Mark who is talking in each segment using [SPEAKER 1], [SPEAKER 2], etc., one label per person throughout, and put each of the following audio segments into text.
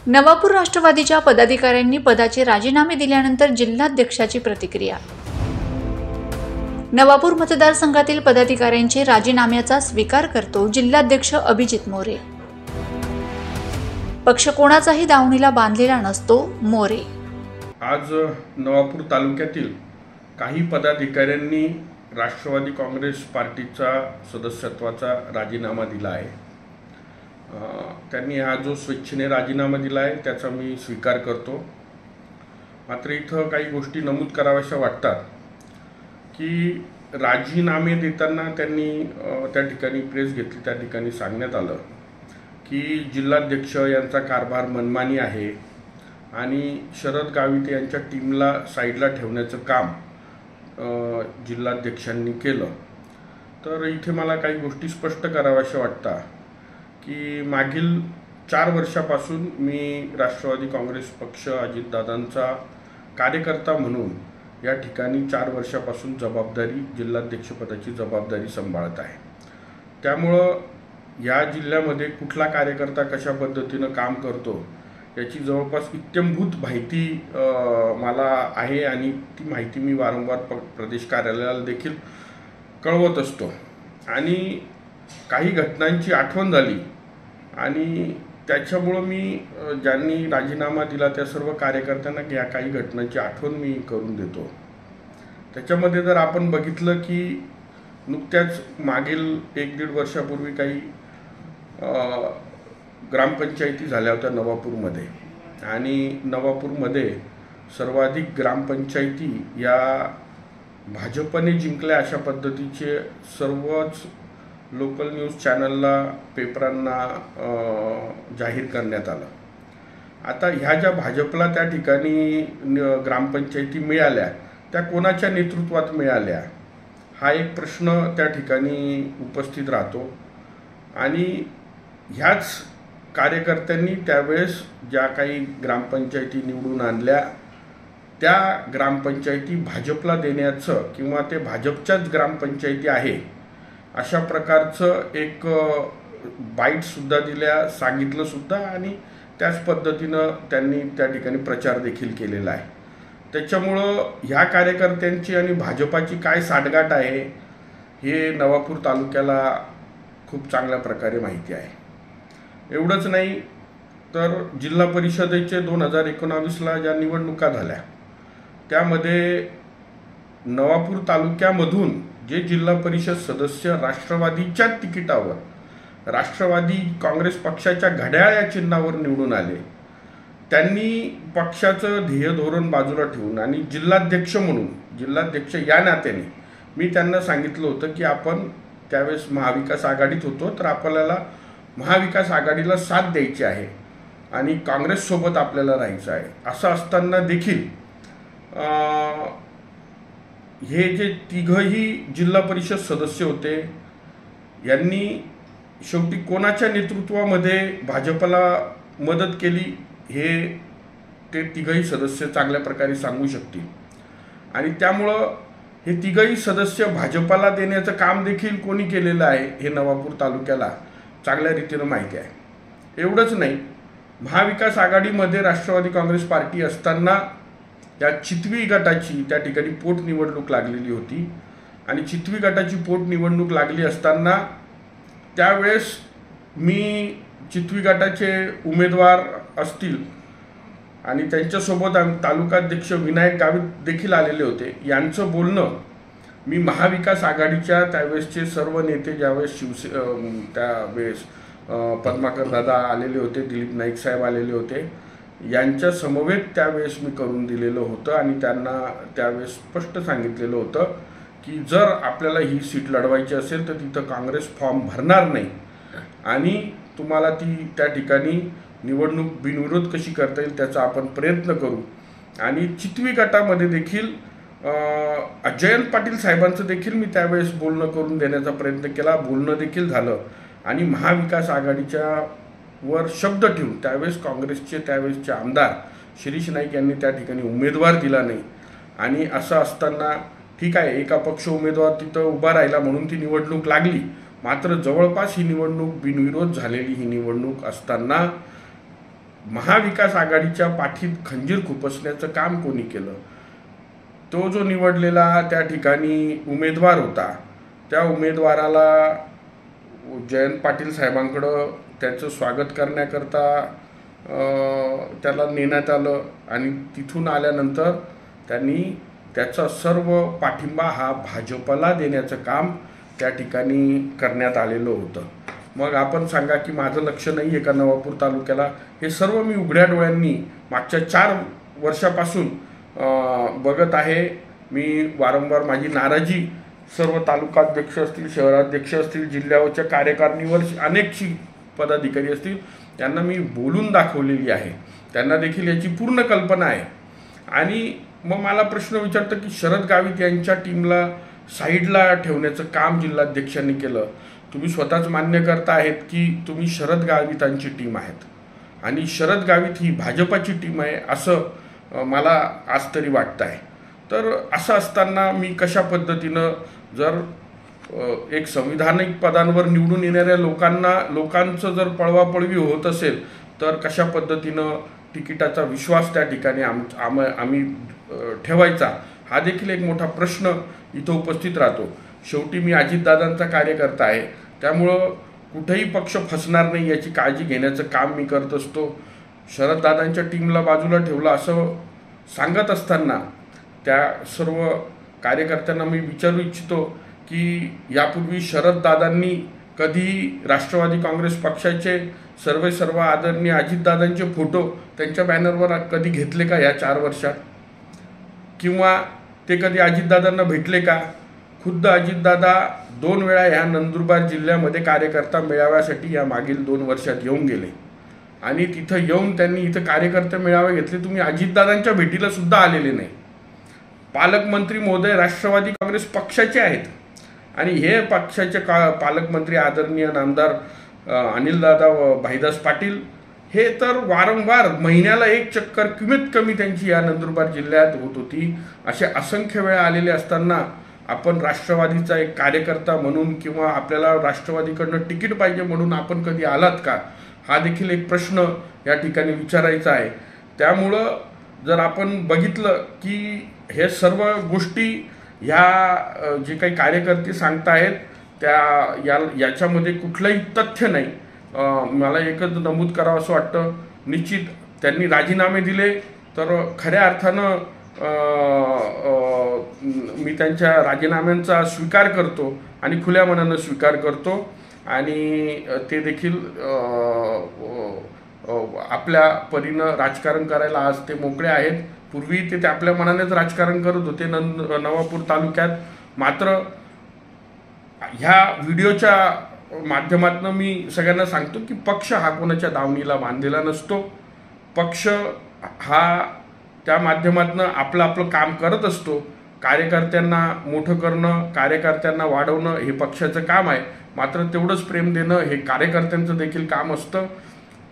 [SPEAKER 1] नवापूर राष्ट्रवादीच्या पदाधिकाऱ्यांनी पदाचे राजीनामे दिल्यानंतर जिल्हाध्यक्षाची प्रतिक्रिया। नवापूर मतदारसंघातील पदाधिकाऱ्यांचे राजीनाम्याचा स्वीकार करतो जिल्हाध्यक्ष अभिजित मोरे। पक्ष कोणाचाही दावणीला बांधलेला नसतो, मोरे।
[SPEAKER 2] आज नवापूर तालुक्यातील काही पदाधिकाऱ्यांनी राष्ट्रवादी काँग्रेस पार्टीचा सदस्यत्वाचा राजीनामा दिला आहे। त्यांनी हा जो स्वेच्छेने राजीनामा दिला आहे त्याचा मी स्वीकार करतो। मात्र इथं काही गोष्टी नमूद कराव्याशा वाटतात की राजीनामे देताना त्यांनी त्या ठिकाणी प्रेस घेतली, त्या ठिकाणी सांगण्यात आलं की जिल्हाध्यक्ष यांचा कारभार मनमानी आहे आणि शरद गावित यांच्या टीमला साईडला ठेवण्याचं काम जिल्हाध्यक्षांनी केलं। तर इथे मला काही गोष्टी स्पष्ट कराव्याशा वाटतात की मागील 4 वर्षापासून मी राष्ट्रवादी काँग्रेस पक्ष अजितदादांचा कार्यकर्ता म्हणून या ठिकाणी 4 वर्षापासून जिल्हाध्यक्षपदाची जबाबदारी सांभाळत आहे। त्यामुळं या जिल्ह्यामध्ये कुठला कार्यकर्ता कशा पद्धतीनं काम करतो याची जवळपास इत्यंभूत माहिती मला आहे आणि ती माहिती मी वारंवार प्रदेश कार्यालयाला देखील कळवत असतो। आणि काही घटनांची आठवण झाली आणि त्याच्यामुळं मी ज्यांनी राजीनामा दिला त्या सर्व कार्यकर्त्यांना या काही घटनांची आठवण मी करून देतो। त्याच्यामध्ये जर आपण बघितलं की नुकत्याच मागील 1-1.5 वर्षापूर्वी काही ग्रामपंचायती झाल्या होत्या नवापूरमध्ये आणि नवापूरमध्ये सर्वाधिक ग्रामपंचायती या भाजपने जिंकल्या अशा पद्धतीचे सर्वच लोकल न्यूज चॅनलला, पेपरांना जाहीर करण्यात आलं। आता ह्या ज्या भाजपला त्या ठिकाणी ग्रामपंचायती मिळाल्या त्या कोणाच्या नेतृत्वात मिळाल्या हा एक प्रश्न त्या ठिकाणी उपस्थित राहतो। आणि ह्याच कार्यकर्त्यांनी त्यावेळेस ज्या काही ग्रामपंचायती निवडून आणल्या त्या ग्रामपंचायती भाजपला देण्याचं किंवा ते भाजपच्याच ग्रामपंचायती आहे अशा प्रकारचं एक बाईटसुद्धा दिल्या, सांगितलं सुद्धा आणि त्याच पद्धतीनं त्यांनी त्या ठिकाणी प्रचार देखील केलेला आहे। त्याच्यामुळं ह्या कार्यकर्त्यांची आणि भाजपाची काय साठगाठ आहे हे नवापूर तालुक्याला खूप चांगल्या प्रकारे माहिती आहे। एवढंच नाही तर जिल्हा परिषदेचे 2019ला ज्या निवडणुका झाल्या त्यामध्ये नवापूर तालुक्यामधून जे जिल्हा परिषद सदस्य राष्ट्रवादीच्या तिकिटावर राष्ट्रवादी काँग्रेस पक्षाच्या घड्याळ या चिन्हावर निवडून आले त्यांनी पक्षाचं ध्येय धोरण बाजूला ठेवून आणि जिल्हाध्यक्ष या नात्याने मी त्यांना सांगितलं होतं की आपण त्यावेळेस महाविकास आघाडीत होतो तर आपल्याला महाविकास आघाडीला साथ द्यायची आहे आणि काँग्रेससोबत आपल्याला राहायचं आहे। असं असताना देखील हे जे तिघही जिल्हा परिषद सदस्य होते यांनी शेवटी कोणाच्या नेतृत्वामध्ये भाजपला मदत केली हे ते तिघही सदस्य चांगल्या प्रकारे सांगू शकतील। आणि त्यामुळं हे तिघही सदस्य भाजपला देण्याचं काम देखील कोणी केलेलं आहे हे नवापूर तालुक्याला चांगल्या रीतीनं माहिती आहे। एवढंच नाही, महाविकास आघाडीमध्ये राष्ट्रवादी काँग्रेस पार्टी असताना या चितवी गटाची त्या ठिकाणी पोटनिवडणूक लागलेली होती आणि चितवी गटाची पोटनिवडणूक लागली असताना त्यावेळेस मी चितवी गटाचे उमेदवार असतील आणि त्यांच्यासोबत तालुकाध्यक्ष विनायक गावित देखील आलेले होते। यांचं बोलणं मी महाविकास आघाडीच्या त्यावेळेसचे सर्व नेते ज्यावेळेस त्यावेळेस पद्माकर दादा आलेले होते, दिलीप नाईक साहेब आलेले होते, यांच्या समवेत त्यावेळेस मी करून दिलेलं होतं आणि त्यांना त्यावेळेस स्पष्ट सांगितलेलं होतं की जर आपल्याला ही सीट लढवायची असेल तर तिथं काँग्रेस फॉर्म भरणार नाही आणि तुम्हाला ती त्या ठिकाणी निवडणूक बिनविरोध कशी करता येईल त्याचा आपण प्रयत्न करू। आणि चितवी गटामध्ये देखील जयंत पाटील साहेबांचं देखील मी त्यावेळेस बोलणं करून देण्याचा प्रयत्न केला, बोलणं देखील झालं आणि महाविकास आघाडीच्या वर शब्द ठेवून त्यावेळेस काँग्रेसचे त्यावेळेसचे आमदार शिरीष नाईक यांनी त्या ठिकाणी उमेदवार दिला नाही। आणि असं असताना ठीक आहे, एका पक्ष उमेदवार तिथं उभा राहिला म्हणून ती निवडणूक लागली, मात्र जवळपास ही निवडणूक बिनविरोध झालेली ही निवडणूक असताना महाविकास आघाडीच्या पाठीत खंजीर खुपसण्याचं काम कोणी केलं? तो जो निवडलेला त्या ठिकाणी उमेदवार होता, त्या उमेदवाराला जयंत पाटील साहेबांकडं त्याचं स्वागत करण्याकरता त्याला नेण्यात आलं आणि तिथून आल्यानंतर त्यांनी त्याचा सर्व पाठिंबा हा भाजपला देण्याचं काम त्या ठिकाणी करण्यात आलेलं होतं. मग आपण सांगा की माझं लक्ष नाही आहे का नवापूर तालुक्याला? हे सर्व मी उघड्या डोळ्यांनी मागच्या 4 वर्षापासून बघत आहे. मी वारंवार माझी नाराजी सर्व तालुकाध्यक्ष असतील, शहराध्यक्ष असतील, जिल्ह्याच्या कार्यकारिणीवर अनेकशी पदाधिकारी असतील, त्यांना मी बोलून दाखवलेली आहे. त्यांना देखील याची पूर्ण कल्पना आहे. आणि मग मला प्रश्न विचारतं की शरद गावित यांच्या टीमला साईडला ठेवण्याचं काम जिल्हाध्यक्षांनी केलं. तुम्ही स्वतःच मान्य करता आहेत की तुम्ही शरद गावितांची टीम आहेत आणि शरद गावित ही भाजपाची टीम आहे असं मला आज तरी वाटतं आहे. तर असं असताना मी कशा पद्धतीनं जर एक संविधानिक पदांवर निवडून येणाऱ्या लोकांचं जर पळवापळवी होत असेल तर कशा पद्धतीनं तिकिटाचा विश्वास त्या ठिकाणी आम्ही ठेवायचा, हा देखील एक मोठा प्रश्न इथं उपस्थित राहतो. शेवटी मी अजितदादांचा कार्यकर्ता आहे, त्यामुळं कुठेही पक्ष फसणार नाही याची काळजी घेण्याचं काम मी करत असतो. शरददादांच्या टीमला बाजूला ठेवलं असं सांगत असताना त्या सर्व कार्यकर्त्यांना मी विचारू इच्छितो की यापूर्वी शरददादांनी कधी राष्ट्रवादी काँग्रेस पक्षाचे सर्व आदरणीय अजितदादांचे फोटो त्यांच्या बॅनरवर कधी घेतले का या 4 वर्षात? किंवा ते कधी अजितदादांना भेटले का? खुद्द अजितदादा 2 वेळा ह्या नंदुरबार जिल्ह्यामध्ये कार्यकर्ता मेळाव्यासाठी या मागील 2 वर्षात येऊन गेले आणि तिथं येऊन त्यांनी इथं कार्यकर्ते मेळावे घेतले. तुम्ही अजितदादांच्या भेटीला सुद्धा आलेले नाही. पालकमंत्री महोदय राष्ट्रवादी काँग्रेस पक्षाचे आहेत आणि हे पक्षाचे पालकमंत्री आदरणीय नामदार अनिलदादा भाईदास पाटील हे तर वारंवार महिन्याला 1 चक्कर कमीत कमी त्यांची या नंदुरबार जिल्ह्यात होत होती. असे असंख्य वेळा आलेले असताना आपण राष्ट्रवादीचा एक कार्यकर्ता म्हणून किंवा आपल्याला राष्ट्रवादीकडनं तिकीट पाहिजे म्हणून आपण कधी आलात का, हा देखील एक प्रश्न या ठिकाणी विचारायचा आहे. त्यामुळं जर आपण बघितलं की हे सर्व गोष्टी ह्या जे काही कार्यकर्ते सांगतायत याच्यामध्ये कुठलंही तथ्य नाही. मला एकच नमूद करावं असं वाटतं, निश्चित त्यांनी राजीनामे दिले तर खऱ्या अर्थानं मी त्यांच्या राजीनाम्यांचा स्वीकार करतो आणि खुल्या मनानं स्वीकार करतो आणि ते देखील आपल्या परीनं राजकारण करायला आज ते मोकळे आहेत. पूर्वी ते आपल्या मनानेच राजकारण करत होते नवापूर तालुक्यात. मात्र ह्या व्हिडिओच्या माध्यमातून मी सगळ्यांना सांगतो की पक्ष हा कोणाच्या दावणीला बांधलेला नसतो. पक्ष हा त्या माध्यमातून आपलं काम करत असतो. कार्यकर्त्यांना मोठं करणं, कार्यकर्त्यांना वाढवणं हे पक्षाचं काम आहे. मात्र तेवढंच प्रेम देणं हे कार्यकर्त्यांचं देखील काम असतं.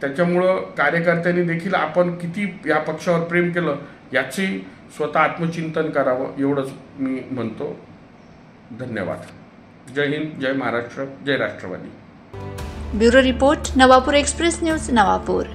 [SPEAKER 2] त्याच्यामुळं कार्यकर्त्यांनी देखील आपण किती या पक्षावर प्रेम केलं याची स्वतः आत्मचिंतन करावं एवढंच मी म्हणतो. धन्यवाद. जय हिंद, जय महाराष्ट्र, जय Rashtrawadi.
[SPEAKER 1] Bureau report, Navapur express news, Navapur.